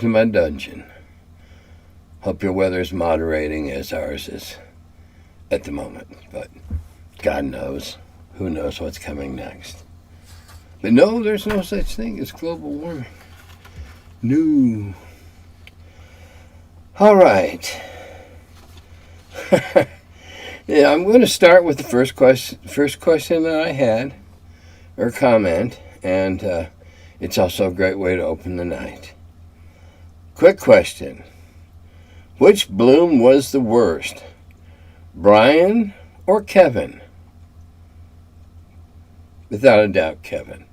to my dungeon. Hope your weather's moderating as ours is at the moment. But God knows. Who knows what's coming next. But no, there's no such thing as global warming. No. All right. Yeah, I'm going to start with the first question that I had, or comment, and it's also a great way to open the night. Quick question. Which bloom was the worst, Brian or Kevin? Without a doubt, Kevin.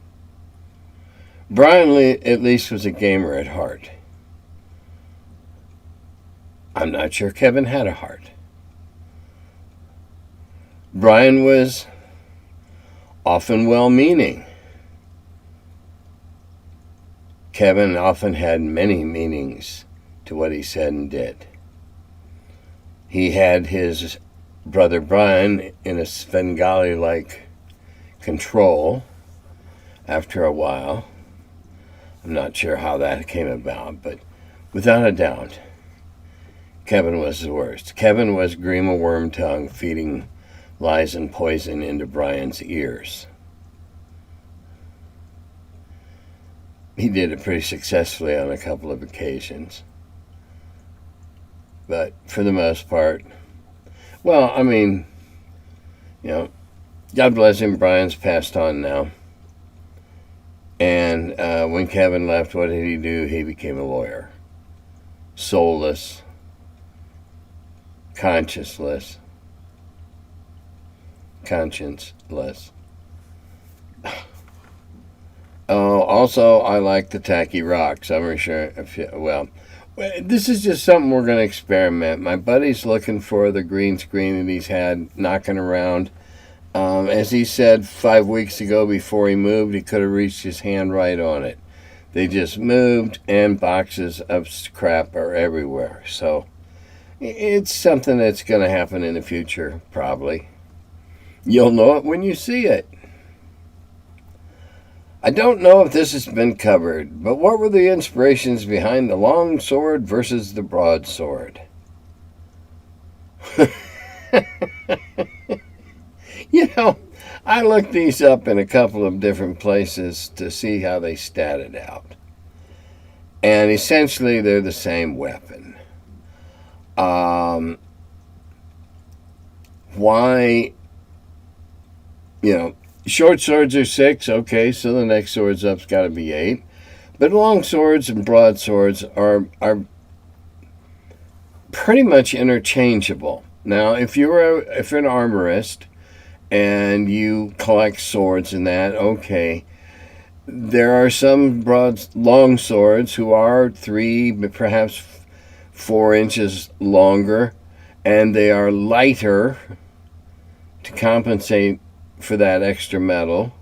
Brian at least was a gamer at heart. I'm not sure Kevin had a heart. Brian was often well-meaning. Kevin often had many meanings to what he said and did. He had his brother Brian in a Svengali-like control after a while. I'm not sure how that came about, but without a doubt, Kevin was the worst. Kevin was Grima Wormtongue feeding lies and poison into Brian's ears. He did it pretty successfully on a couple of occasions. But for the most part, well, I mean, God bless him, Brian's passed on now. And when Kevin left, what did he do? He became a lawyer. Soulless, conscienceless. Oh, also, I like the tacky rocks. I'm sure. Well, this is just something we're going to experiment. My buddy's looking for the green screen that he's had knocking around. As he said 5 weeks ago before he moved, he could have reached his hand right on it. They just moved, and boxes of crap are everywhere. So it's something that's going to happen in the future, probably. You'll know it when you see it. I don't know if this has been covered, but what were the inspirations behind the long sword versus the broadsword? I looked these up in a couple of different places to see how they statted out. And essentially, they're the same weapon. Why, short swords are 6, okay, so the next sword's up's got to be 8. But long swords and broadswords are pretty much interchangeable. Now, if you're an armorist and you collect swords and that, okay. There are some long swords who are 3, but perhaps 4 inches longer, and they are lighter to compensate for that extra metal.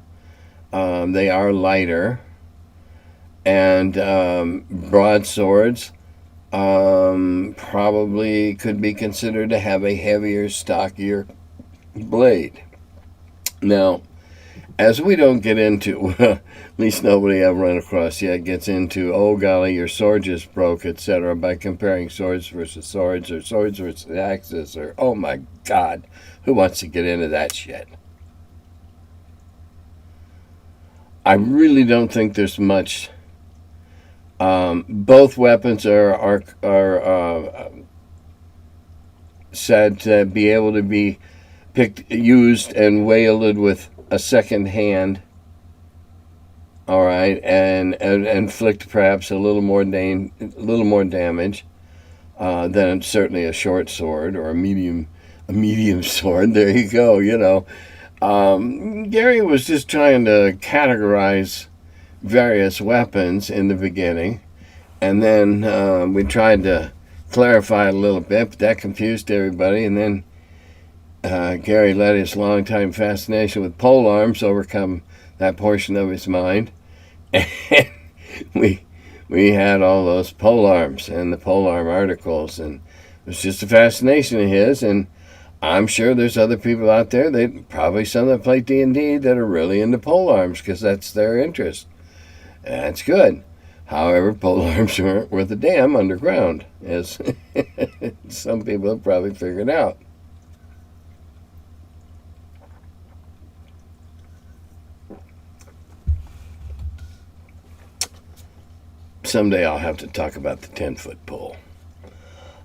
They are lighter, and broadswords probably could be considered to have a heavier, stockier blade. Now, as we don't get into, at least nobody I've run across yet gets into, oh golly, your sword just broke, etc., by comparing swords versus swords, or swords versus axes, or oh my God, who wants to get into that shit? I really don't think there's much. Both weapons are said to be able to be used and wielded with a second hand, all right, and inflict perhaps a little more damage than certainly a short sword or a medium sword. There you go. Gary was just trying to categorize various weapons in the beginning, and then we tried to clarify a little bit, but that confused everybody, and then Gary let his longtime fascination with polearms overcome that portion of his mind, and we had all those polearms and the polearm articles, and it was just a fascination of his, and I'm sure there's other people out there, probably some that play D&D that are really into polearms because that's their interest. That's good. However, polearms weren't worth a damn underground, as some people have probably figured out. Someday I'll have to talk about the 10-foot pole.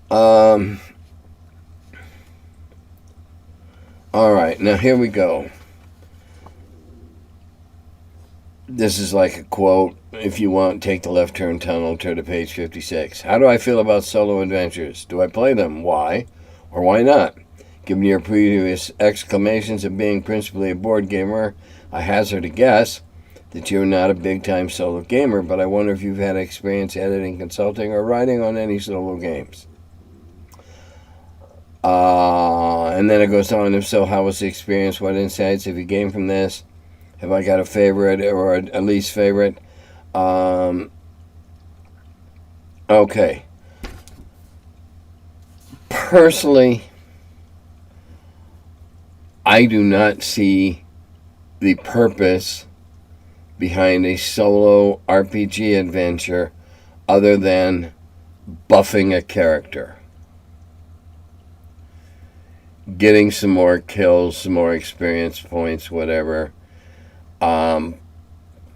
All right, now here we go. This is like a quote. If you want, take the left turn tunnel, turn to page 56. How do I feel about solo adventures? Do I play them? Why? Or why not? Given your previous exclamations of being principally a board gamer, I hazard a guess that you're not a big-time solo gamer, but I wonder if you've had experience editing, consulting, or writing on any solo games. And then it goes on, if so, how was the experience? What insights have you gained from this? Have I got a favorite or a least favorite? Okay. Personally, I do not see the purpose behind a solo RPG adventure other than buffing a character. Getting some more kills, some more experience points, whatever.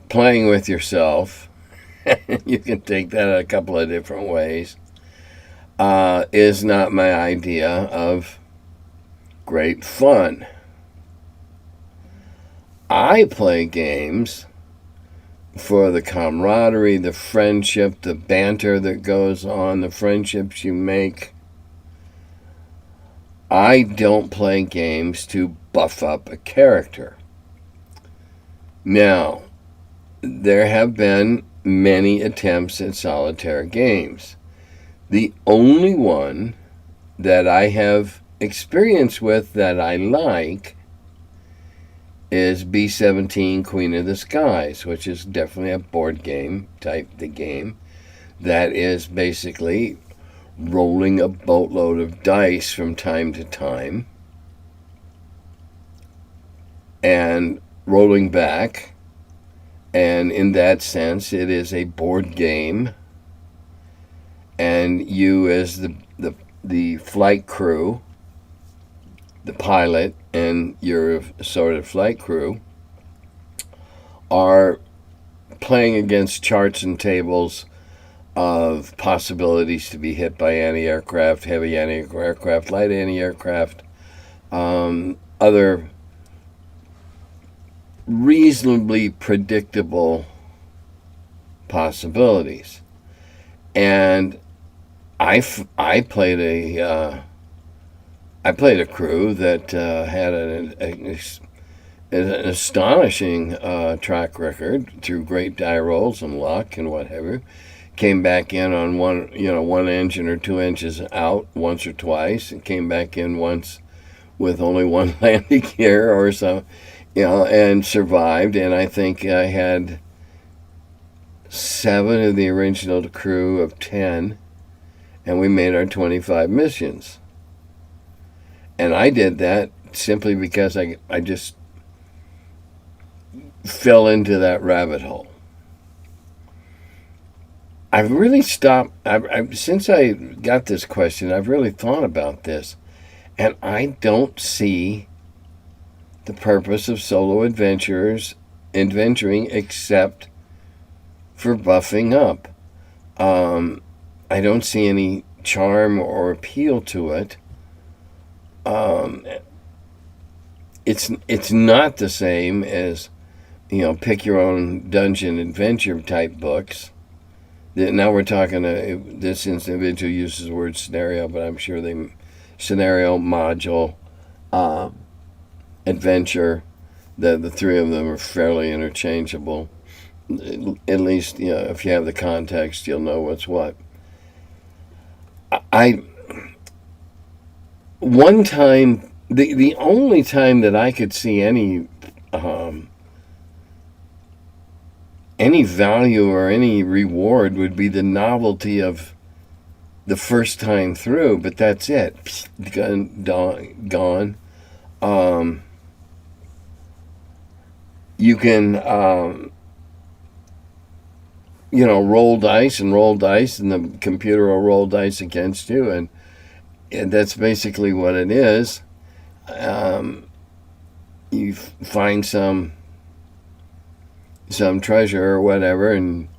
Playing with yourself, you can take that a couple of different ways, is not my idea of great fun. I play games for the camaraderie, the friendship, the banter that goes on, the friendships you make. I don't play games to buff up a character. Now, there have been many attempts at solitaire games. The only one that I have experience with that I like is B-17 Queen of the Skies, which is definitely a board game type the game that is basically rolling a boatload of dice from time to time and rolling back, and in that sense it is a board game, and you as the flight crew, the pilot and your sort of flight crew, are playing against charts and tables of possibilities to be hit by anti-aircraft, heavy anti-aircraft, light anti-aircraft, other reasonably predictable possibilities. And I played a crew that had an astonishing track record through great die rolls and luck and whatever. Came back in on one engine or 2 inches out once or twice, and came back in once with only one landing gear or so, and survived. And I think I had 7 of the original crew of 10, and we made our 25 missions. And I did that simply because I just fell into that rabbit hole. I've really stopped, since I got this question, I've really thought about this, and I don't see the purpose of solo adventuring except for buffing up. I don't see any charm or appeal to it. It's not the same as, pick your own dungeon adventure type books. Now we're talking, this individual uses the word scenario, but I'm sure scenario, module, adventure, the 3 of them are fairly interchangeable. At least, if you have the context, you'll know what's what. One time, the only time that I could see any value or any reward would be the novelty of the first time through, but that's it. Gone. You can, roll dice and roll dice, and the computer will roll dice against you, and that's basically what it is. You find some treasure or whatever, and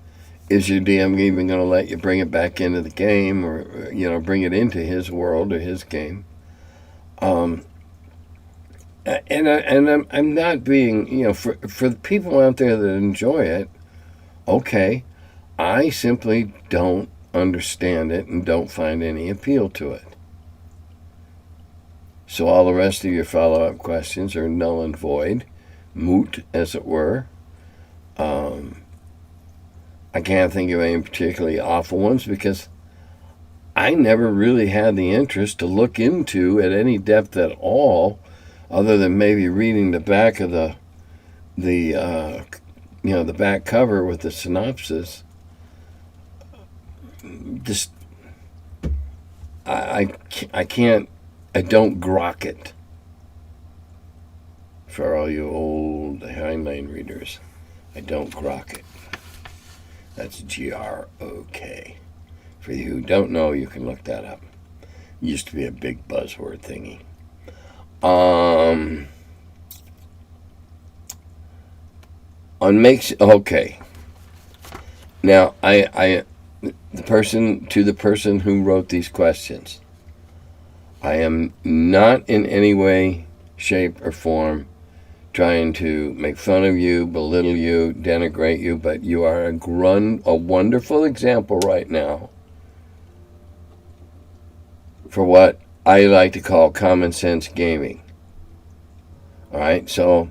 is your DM even going to let you bring it back into the game, or bring it into his world or his game? And I'm not being, for the people out there that enjoy it, okay, I simply don't understand it and don't find any appeal to it. So all the rest of your follow-up questions are null and void, moot, as it were. I can't think of any particularly awful ones because I never really had the interest to look into at any depth at all, other than maybe reading the back of the back cover with the synopsis. Just I don't grok it. For all you old Heinlein readers, I don't grok it. That's G-R-O-K. For you who don't know, you can look that up. It used to be a big buzzword thingy. Okay. Now, the person who wrote these questions, I am not in any way, shape, or form trying to make fun of you, belittle you, denigrate you, but you are a wonderful example right now for what I like to call common sense gaming. All right, so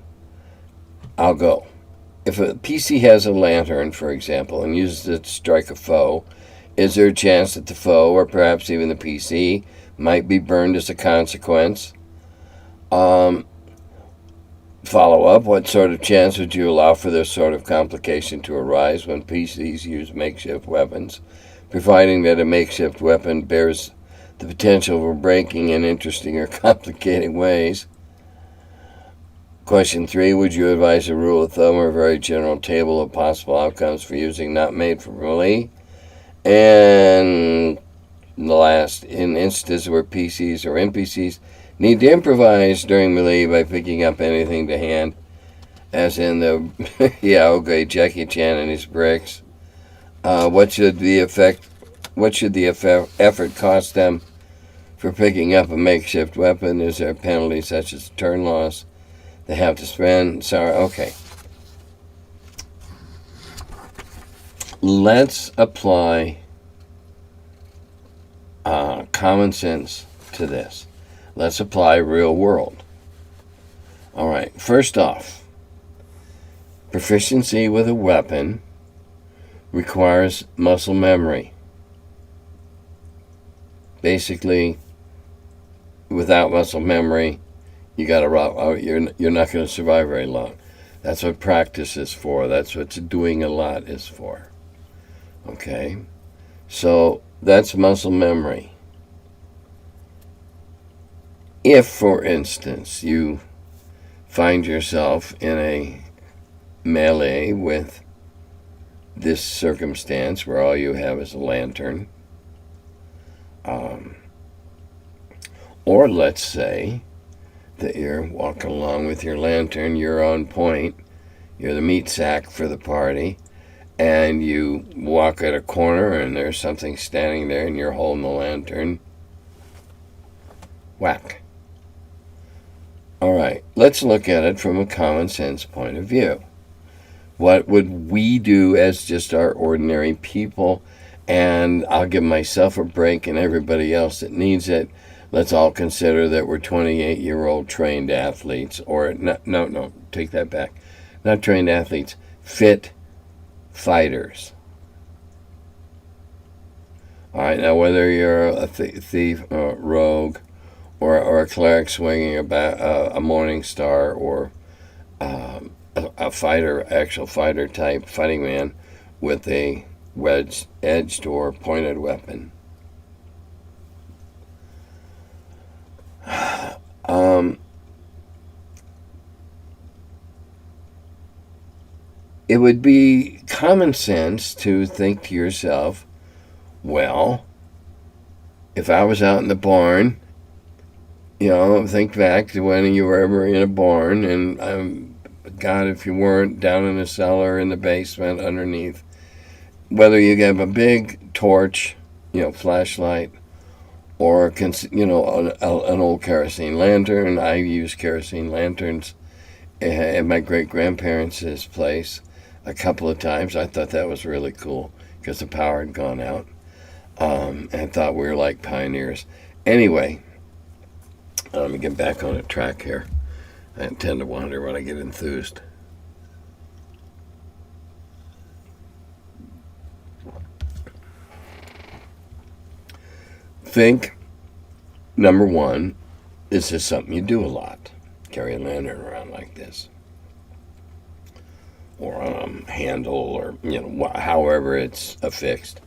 I'll go. If a PC has a lantern, for example, and uses it to strike a foe, is there a chance that the foe, or perhaps even the PC, might be burned as a consequence? Follow up, what sort of chance would you allow for this sort of complication to arise when PCs use makeshift weapons, providing that a makeshift weapon bears the potential for breaking in interesting or complicated ways? Question 3, would you advise a rule of thumb or a very general table of possible outcomes for using not made for melee? And the last, in instances where PCs or NPCs need to improvise during melee by picking up anything to hand, as in the Jackie Chan and his bricks. What should the effort cost them for picking up a makeshift weapon? Is there a penalty such as turn loss they have to spend? Sorry, okay. Let's apply common sense to this. Let's apply real world. All right, first off, proficiency with a weapon requires muscle memory. Basically, without muscle memory, you're not going to survive very long. That's what practice is for. That's what doing a lot is for. Okay? So that's muscle memory. If, for instance, you find yourself in a melee with this circumstance where all you have is a lantern, or let's say that you're walking along with your lantern, you're on point, you're the meat sack for the party, and you walk at a corner and there's something standing there and you're holding the lantern, whack. All right, let's look at it from a common sense point of view. What would we do as just our ordinary people? And I'll give myself a break and everybody else that needs it. Let's all consider that we're 28-year-old trained athletes, or no, take that back. Not trained athletes, fit fighters. All right, now whether you're a thief, rogue, or a cleric swinging a morning star, or a fighter, actual fighter type, fighting man with a wedged or pointed weapon. It would be common sense to think to yourself, well, if I was out in the barn, think back to when you were ever in a barn, and God, if you weren't down in the cellar, in the basement, underneath, whether you have a big torch, flashlight, or an old kerosene lantern. I use kerosene lanterns at my great-grandparents' place a couple of times. I thought that was really cool because the power had gone out. And I thought we were like pioneers. Anyway, let me get back on the track here. I tend to wander when I get enthused. Think, number one, is this something you do a lot? Carry a lantern around like this, or on a handle, or however it's affixed.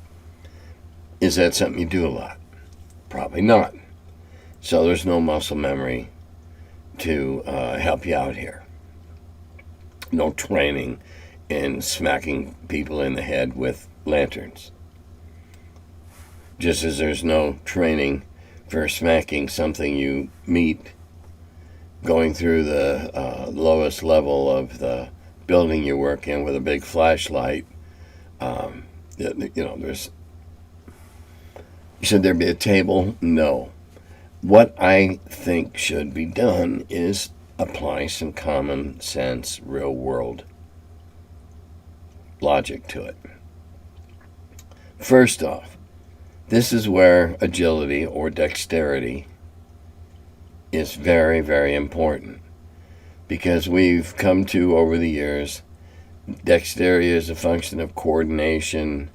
Is that something you do a lot? Probably not. So there's no muscle memory to help you out here. No training in smacking people in the head with lanterns. Just as there's no training for smacking something you meet going through the lowest level of the building you work in with a big flashlight. Should there be a table? No. What I think should be done is apply some common sense, real world logic to it. First off, this is where agility or dexterity is very, very important, because we've come to, over the years, dexterity is a function of coordination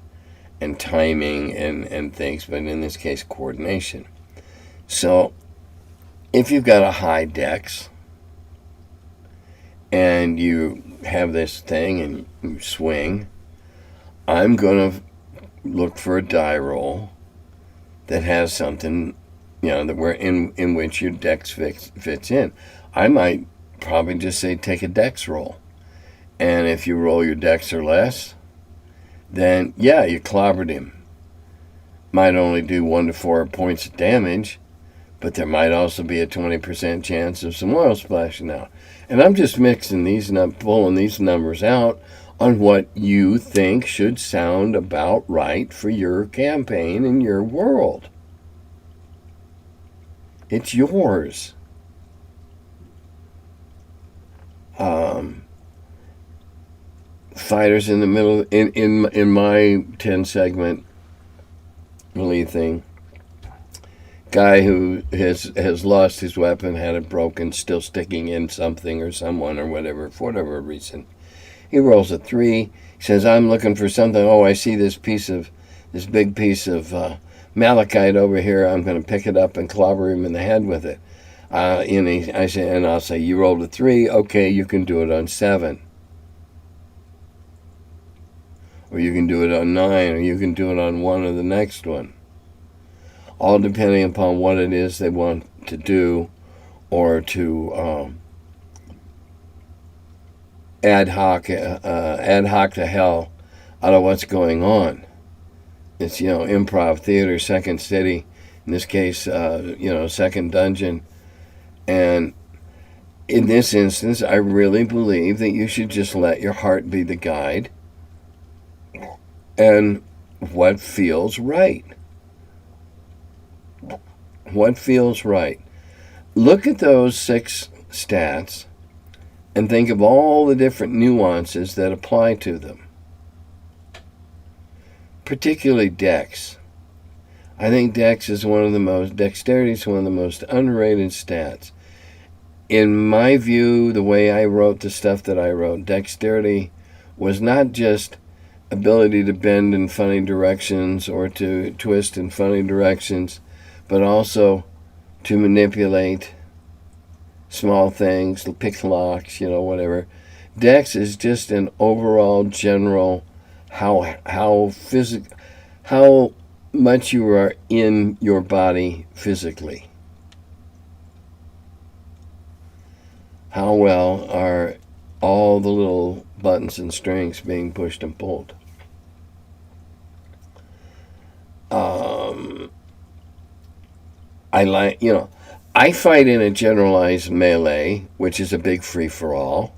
and timing and things, but in this case, coordination. So if you've got a high dex and you have this thing and you swing, I'm going to look for a die roll that has something, that we're in which your dex fits in. I might probably just say take a dex roll. And if you roll your dex or less, then you clobbered him. Might only do 1 to 4 points of damage, but there might also be a 20% chance of some oil splashing out. And I'm just mixing pulling these numbers out on what you think should sound about right for your campaign and your world. It's yours. Fighters in the middle, in my 10 segment lead thing, guy who has lost his weapon, had it broken, still sticking in something or someone or whatever, for whatever reason. He rolls a 3. He says, I'm looking for something. Oh, I see this big piece of malachite over here. I'm going to pick it up and clobber him in the head with it. I'll say, you rolled a 3. Okay, you can do it on 7. Or you can do it on 9, or you can do it on 1 or the next one. All depending upon what it is they want to do, or to ad hoc the hell out of what's going on. It's, improv theater, second city, in this case, second dungeon. And in this instance, I really believe that you should just let your heart be the guide and what feels right. What feels right. Look at those 6 stats and think of all the different nuances that apply to them. Particularly dex. I think dexterity is one of the most underrated stats. In my view, the way I wrote the stuff that I wrote, dexterity was not just ability to bend in funny directions or to twist in funny directions, but also to manipulate small things, pick locks, whatever. Dex is just an overall general how much you are in your body physically. How well are all the little buttons and strings being pushed and pulled. I fight in a generalized melee, which is a big free-for-all.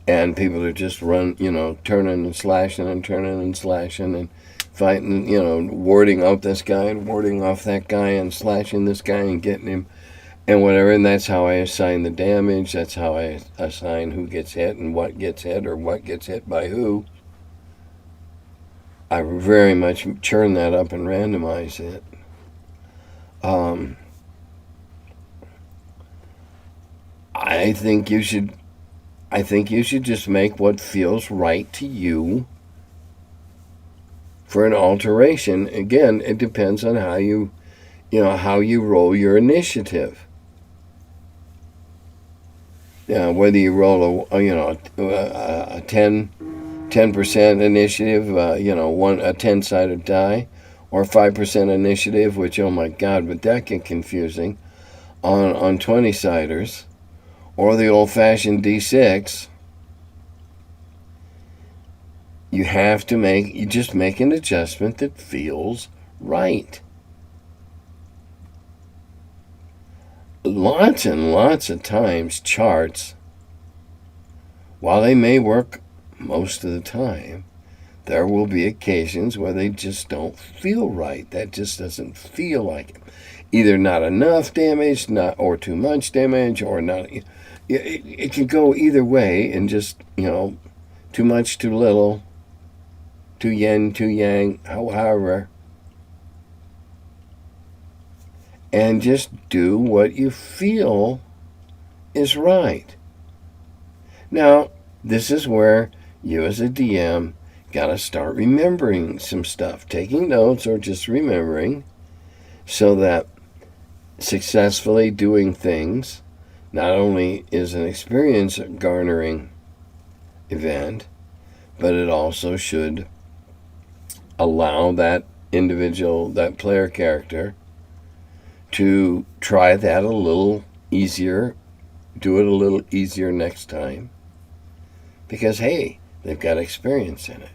And people are just turning and slashing and turning and slashing and fighting, warding off this guy and warding off that guy and slashing this guy and getting him and whatever. And that's how I assign the damage. That's how I assign who gets hit and what gets hit or what gets hit by who. I very much churn that up and randomize it. I think you should just make what feels right to you for an alteration. Again, it depends on how you roll your initiative. Whether you roll a 10% initiative, a 10-sided die, or 5% initiative, which, oh my God, would that get confusing, on 20-siders, or the old-fashioned D6, you just make an adjustment that feels right. Lots and lots of times, charts, while they may work most of the time, there will be occasions where they just don't feel right. That just doesn't feel like it. Either not enough damage, or too much damage, or not. It can go either way, and just, too much, too little, too yin, too yang, however. And just do what you feel is right. Now, this is where you as a DM got to start remembering some stuff, taking notes or just remembering, so that successfully doing things not only is an experience garnering event, but it also should allow that individual, that player character, to try that a little easier, do it a little easier next time, because, hey, they've got experience in it.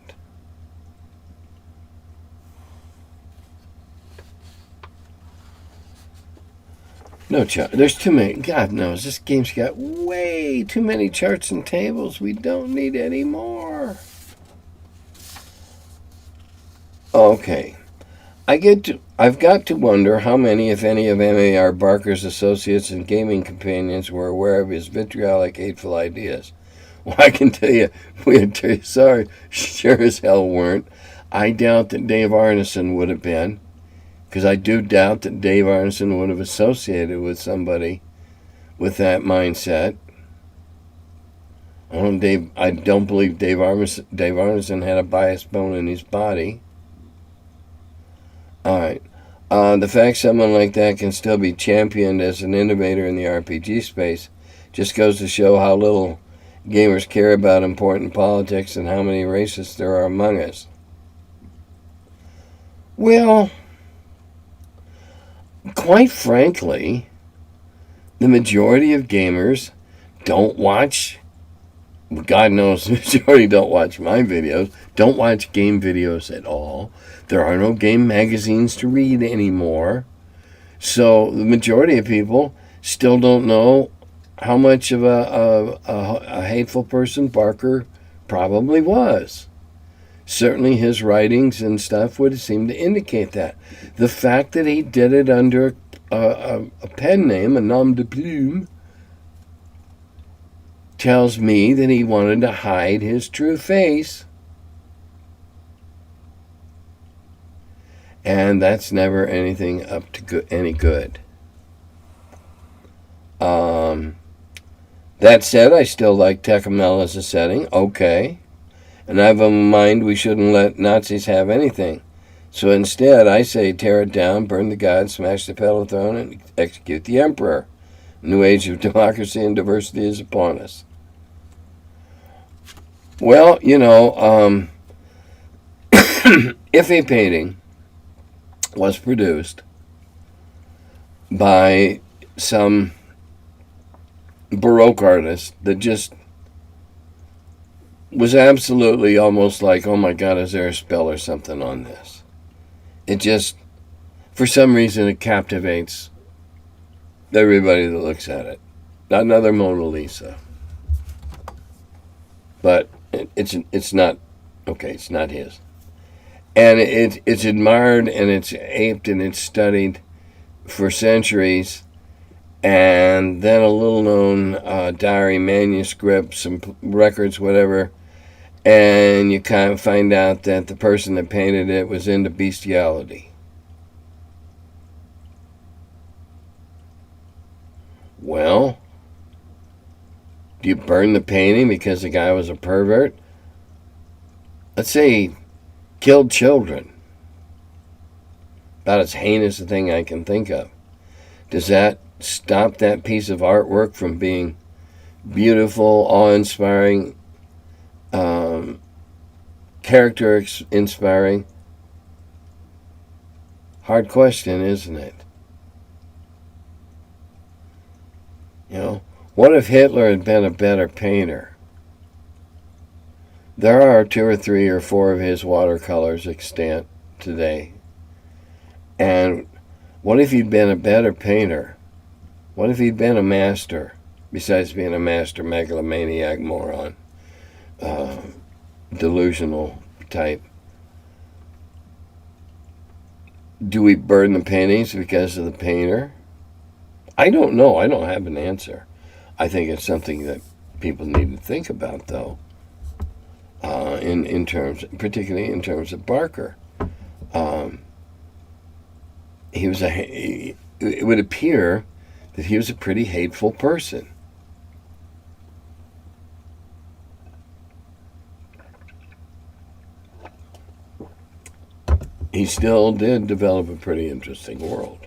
No chart. There's too many. God knows, this game's got way too many charts and tables. We don't need any more. Okay. I've got to wonder how many, if any, of MAR Barker's associates and gaming companions were aware of his vitriolic, hateful ideas. Well, I can tell you, sorry, sure as hell weren't. I doubt that Dave Arneson would have been, because I do doubt that Dave Arneson would have associated with somebody with that mindset. I don't believe Dave Arneson had a biased bone in his body. All right. The fact someone like that can still be championed as an innovator in the RPG space just goes to show how little gamers care about important politics and how many racists there are among us. Well, quite frankly, the majority of gamers don't watch, God knows the majority don't watch my videos, don't watch game videos at all. There are no game magazines to read anymore. So the majority of people still don't know how much of a hateful person Barker probably was. Certainly his writings and stuff would seem to indicate that. The fact that he did it under a pen name, a nom de plume, tells me that he wanted to hide his true face. And that's never anything up to any good. That said, I still like Tecumseh as a setting. Okay. And I have in mind we shouldn't let Nazis have anything. So instead, I say tear it down, burn the gods, smash the pedal throne, and execute the emperor. A new age of democracy and diversity is upon us. Well, if a painting was produced by some Baroque artist that just was absolutely almost like, oh my God, is there a spell or something on this? It just, for some reason, it captivates everybody that looks at it. Not another Mona Lisa. But it's not, okay, it's not his. And it's admired and it's aped and it's studied for centuries. And then a little known diary manuscript, some records, whatever. And you kind of find out that the person that painted it was into bestiality. Well, do you burn the painting because the guy was a pervert? Let's say he killed children. About as heinous a thing I can think of. Does that stop that piece of artwork from being beautiful, awe-inspiring, character-inspiring? Hard question, isn't it? You know, what if Hitler had been a better painter? There are 2 or 3 or 4 of his watercolors extant today. And what if he'd been a better painter? What if he'd been a master, besides being a master megalomaniac moron, delusional type? Do we burn the paintings because of the painter? I don't know. I don't have an answer. I think it's something that people need to think about, though, in terms, particularly in terms of Barker. It would appear that he was a pretty hateful person. He still did develop a pretty interesting world.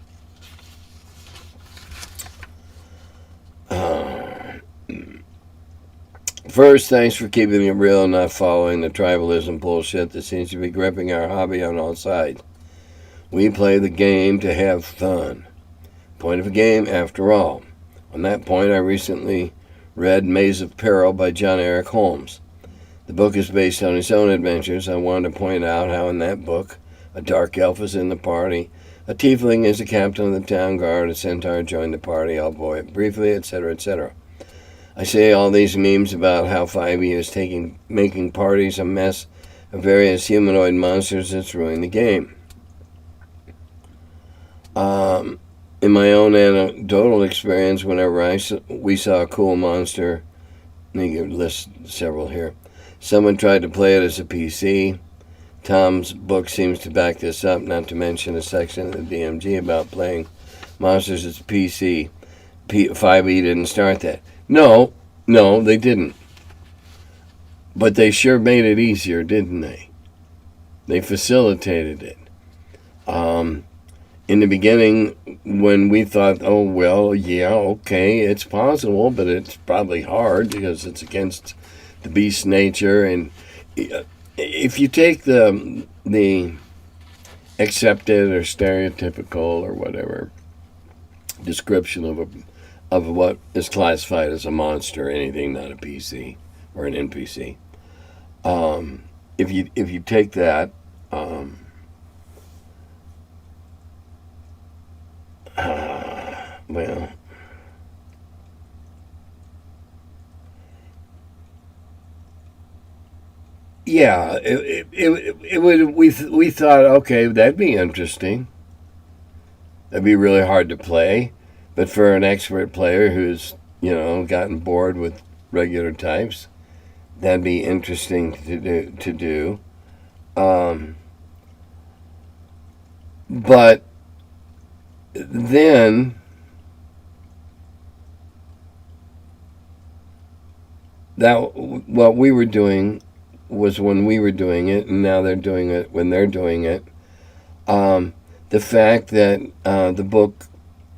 First, thanks for keeping it real and not following the tribalism bullshit that seems to be gripping our hobby on all sides. We play the game to have fun. Point of a game, after all. On that point, I recently read Maze of Peril by John Eric Holmes. The book is based on his own adventures. I wanted to point out how in that book, a dark elf is in the party, a tiefling is the captain of the town guard, a centaur joined the party, albeit briefly, etc., etc. I say all these memes about how 5e is making parties a mess of various humanoid monsters that's ruining the game. In my own anecdotal experience, whenever we saw a cool monster, and you can list several here, someone tried to play it as a PC. Tom's book seems to back this up, not to mention a section of the DMG about playing monsters as PC. 5e didn't start that. No, they didn't. But they sure made it easier, didn't they? They facilitated it. In the beginning, when we thought, oh, well, yeah, okay, it's possible, but it's probably hard because it's against the beast's nature. And if you take the accepted or stereotypical or whatever description of what is classified as a monster, anything not a PC or an NPC, if you take that, well, yeah, it would. We thought, okay, that'd be interesting. That'd be really hard to play, but for an expert player who's gotten bored with regular types, that'd be interesting to do. But then what we were doing was when we were doing it, and now they're doing it when they're doing it. The fact that the book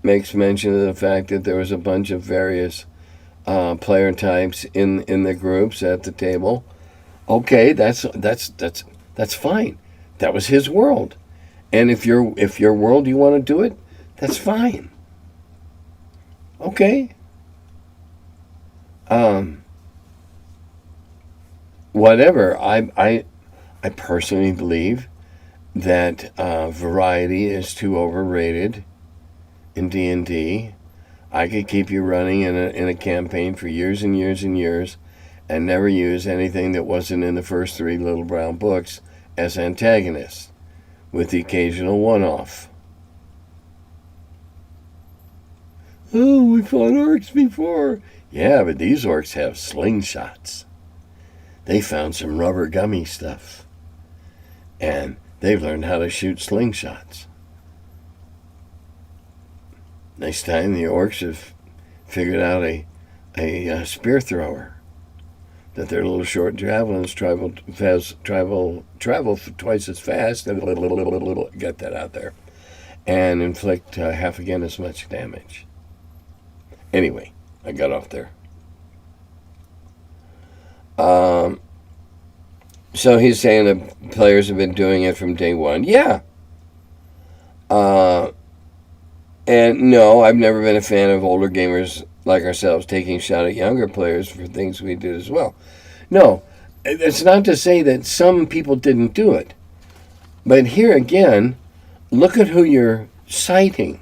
makes mention of the fact that there was a bunch of various player types in the groups at the table. Okay, that's fine. That was his world, and if your world you want to do it, that's fine. whatever. I personally believe that variety is too overrated in D&D. I could keep you running in a campaign for years and years and years and never use anything that wasn't in the first 3 Little Brown Books as antagonists, with the occasional one-off. Oh, we fought orcs before. Yeah, but these orcs have slingshots. They found some rubber gummy stuff, and they've learned how to shoot slingshots. Next time, the orcs have figured out a spear thrower, that their little short javelins travel twice as fast, and get that out there, and inflict half again as much damage. Anyway, I got off there. So he's saying that players have been doing it from day one. Yeah. And no, I've never been a fan of older gamers like ourselves taking a shot at younger players for things we did as well. No, it's not to say that some people didn't do it. But here again, look at who you're citing.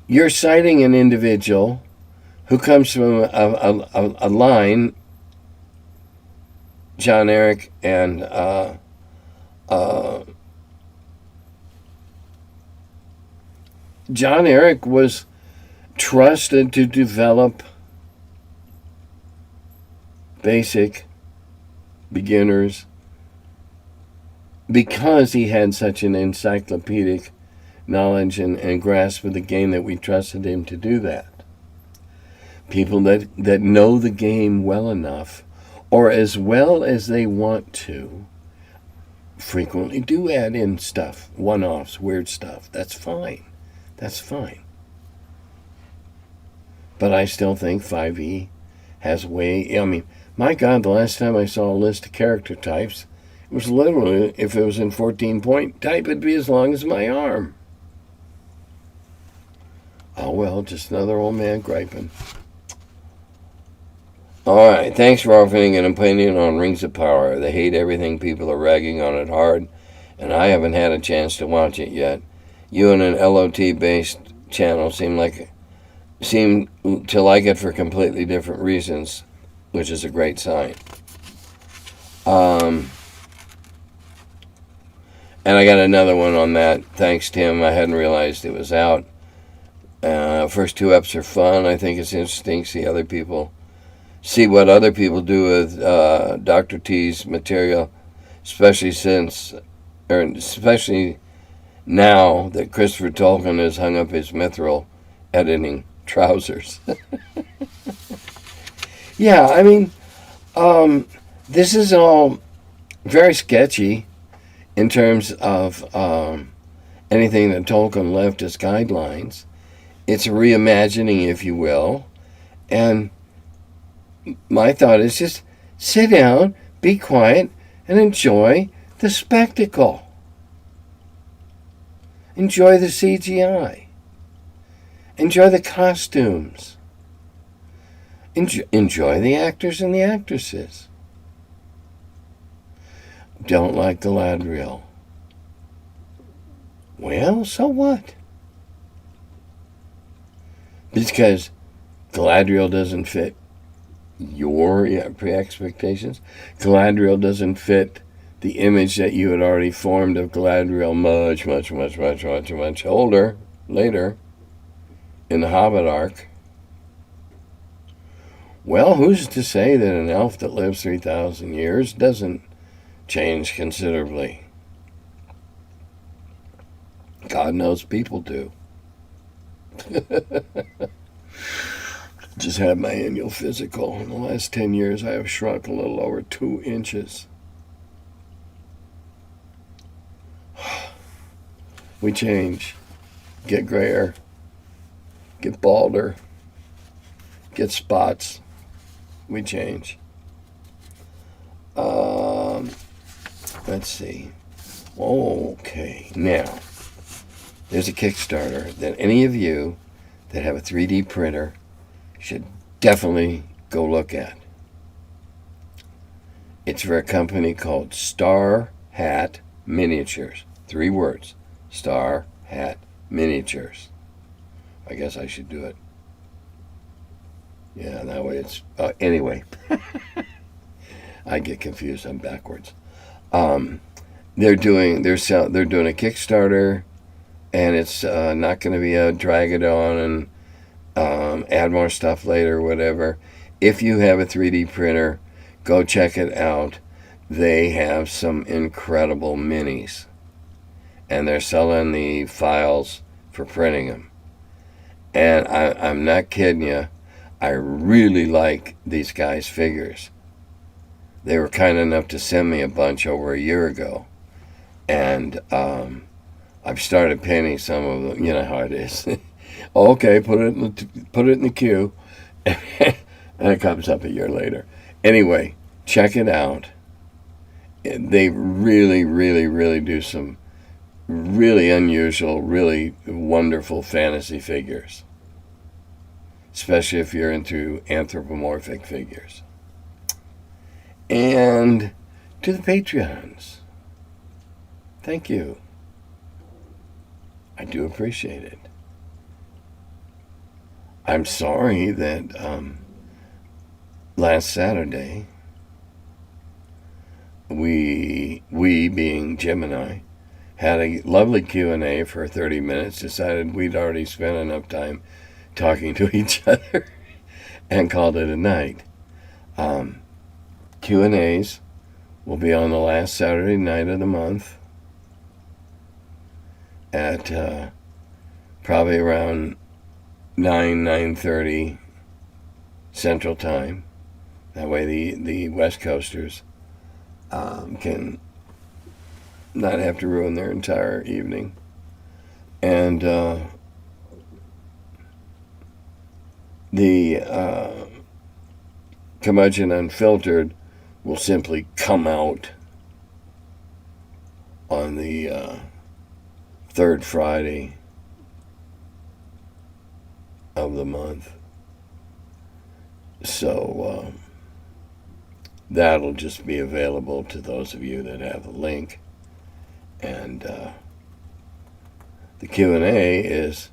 You're citing an individual who comes from a line, John Eric and John Eric was trusted to develop basic beginners because he had such an encyclopedic knowledge and grasp of the game that we trusted him to do that. People that know the game well enough, or as well as they want to, frequently do add in stuff, one-offs, weird stuff. That's fine. That's fine. But I still think 5e has way... I mean, my God, the last time I saw a list of character types, it was literally, if it was in 14-point type, it'd be as long as my arm. Oh, well, just another old man griping. All right, thanks for offering an opinion on Rings of Power. They hate everything, people are ragging on it hard, and I haven't had a chance to watch it yet. You and an LOT-based channel seem to like it for completely different reasons, which is a great sign. And I got another one on that. Thanks, Tim. I hadn't realized it was out. First 2 eps are fun. I think it's interesting to see what other people do with Dr. T's material, especially now that Christopher Tolkien has hung up his mithril editing trousers. Yeah, I mean, this is all very sketchy in terms of anything that Tolkien left as guidelines. It's a reimagining, if you will, and my thought is just sit down, be quiet, and enjoy the spectacle. Enjoy the CGI. Enjoy the costumes. Enjoy the actors and the actresses. Don't like Galadriel. Well, so what? Because Galadriel doesn't fit your pre-expectations. Galadriel doesn't fit the image that you had already formed of Galadriel much older, later, in the Hobbit arc. Well, who's to say that an elf that lives 3,000 years doesn't change considerably? God knows people do. Just had my annual physical. In the last 10 years, I have shrunk a little over 2 inches. We change. Get grayer. Get balder. Get spots. We change. Let's see. Okay. Now, there's a Kickstarter that any of you that have a 3D printer should definitely go look at. It's for a company called Star Hat Miniatures. 3 words. Star Hat Miniatures. I guess I should do it. Yeah, that way it's... anyway. I get confused. I'm backwards. They're doing a Kickstarter, and it's not going to be a drag it on and add more stuff later, whatever. If you have a 3D printer, go check it out. They have some incredible minis, and they're selling the files for printing them. And I'm not kidding you. I really like these guys' figures. They were kind enough to send me a bunch over a year ago. And I've started painting some of them. You know how it is. Okay, put it in the queue. And it comes up a year later. Anyway, check it out. They really, really, really do some really unusual, really wonderful fantasy figures. Especially if you're into anthropomorphic figures. And to the Patreons, thank you. I do appreciate it. I'm sorry that last Saturday, we being Jim and I, had a lovely Q&A for 30 minutes, decided we'd already spent enough time talking to each other, and called it a night. Q&As will be on the last Saturday night of the month at probably around 9:30 Central Time. That way the West Coasters can not have to ruin their entire evening. And the Curmudgeon Unfiltered will simply come out on the third Friday of the month. So that'll just be available to those of you that have a link. And the Q&A is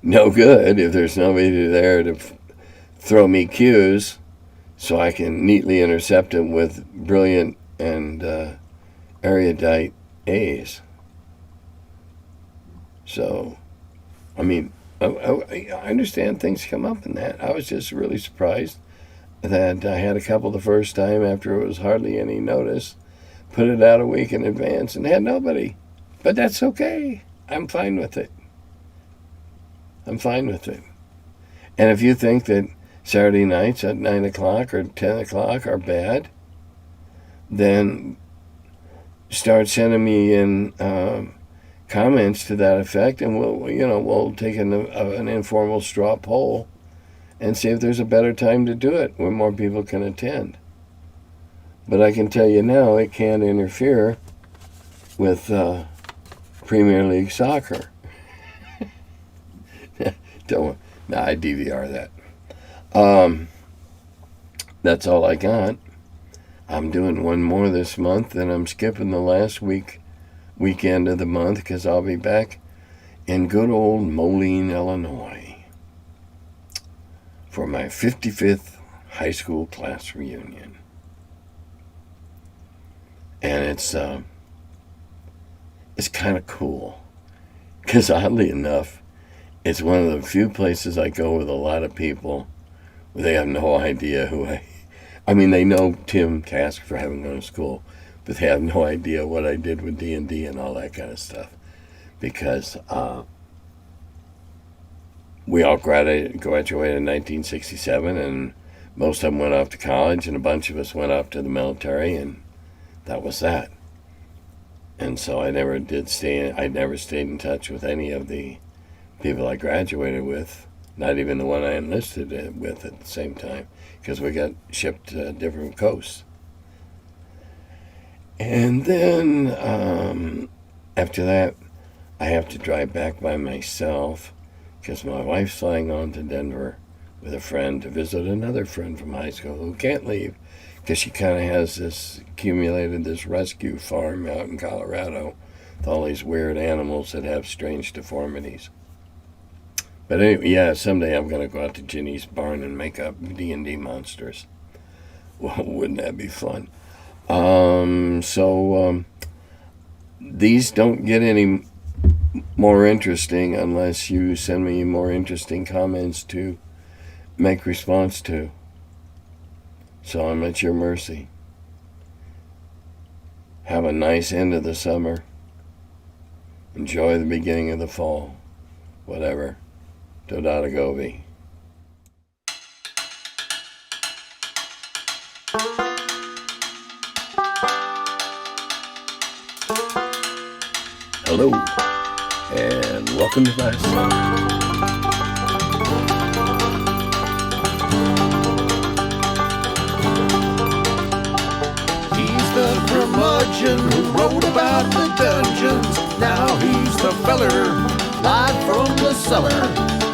no good if there's nobody there to throw me cues so I can neatly intercept them with brilliant and erudite A's. So, I mean, I understand things come up in that. I was just really surprised that I had a couple the first time after it was hardly any notice, put it out a week in advance and had nobody. But that's okay. I'm fine with it. I'm fine with it. And if you think that Saturday nights at 9 o'clock or 10 o'clock are bad, then start sending me in comments to that effect, and we'll take an informal straw poll and see if there's a better time to do it where more people can attend. But I can tell you now, it can't interfere with Premier League soccer. Don't. Nah, I DVR that. That's all I got. I'm doing one more this month, and I'm skipping the last weekend of the month because I'll be back in good old Moline, Illinois for my 55th high school class reunion. And it's kind of cool because oddly enough, it's one of the few places I go with a lot of people where they have no idea who I mean, they know Tim Kask for having gone to school, but they have no idea what I did with D&D and all that kind of stuff. Because we all graduated in 1967, and most of them went off to college, and a bunch of us went off to the military, and that was that. And so I never stayed in touch with any of the people I graduated with, not even the one I enlisted with at the same time, because we got shipped to different coasts. And then after that, I have to drive back by myself because my wife's flying on to Denver with a friend to visit another friend from high school who can't leave because she kind of has accumulated this rescue farm out in Colorado with all these weird animals that have strange deformities. But anyway, yeah, someday I'm going to go out to Ginny's barn and make up D&D monsters. Well, wouldn't that be fun? These don't get any more interesting unless you send me more interesting comments to make response to. So I'm at your mercy. Have a nice end of the summer. Enjoy the beginning of the fall. Whatever. Dodata Gobi. Hello, and welcome to my cellar. He's the curmudgeon who wrote about the dungeons. Now he's the feller, live from the cellar.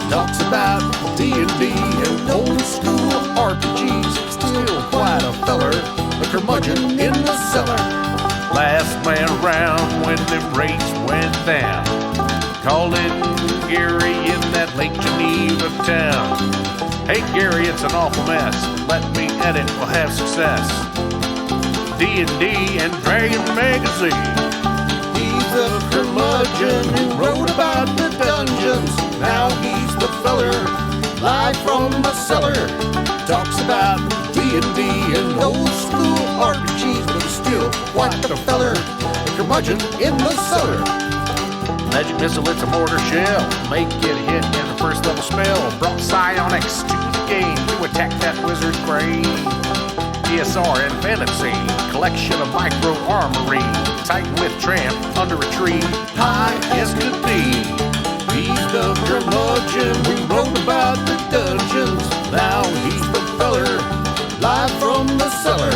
Talks about D&D and old school RPGs. Still quite a feller, the curmudgeon in the cellar. Last man around when them rates went down. Called in Gary in that Lake Geneva town. Hey Gary, it's an awful mess. Let me edit, we'll have success. D&D and Dragon Magazine. He's the curmudgeon who wrote about the dungeons. Now he's the feller, live from the cellar. Talks about D&D and old school RPGs, but he's still quite the feller, the curmudgeon in the cellar. Magic missile, it's a mortar shell. Make it hit in the first level spell. Brought psionics to the game to attack that wizard's brain. ESR and fantasy, collection of micro armory. Titan with tramp under a tree, high as could be. He's the curmudgeon who wrote about the dungeons. Now he's the feller, live from the cellar.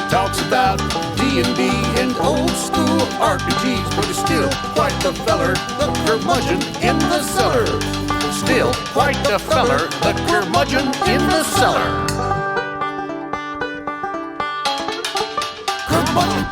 Talks about D&D and old school RPGs, but he's still quite the feller, the curmudgeon in the cellar. Still quite the feller, the curmudgeon in the cellar. Curmudgeon.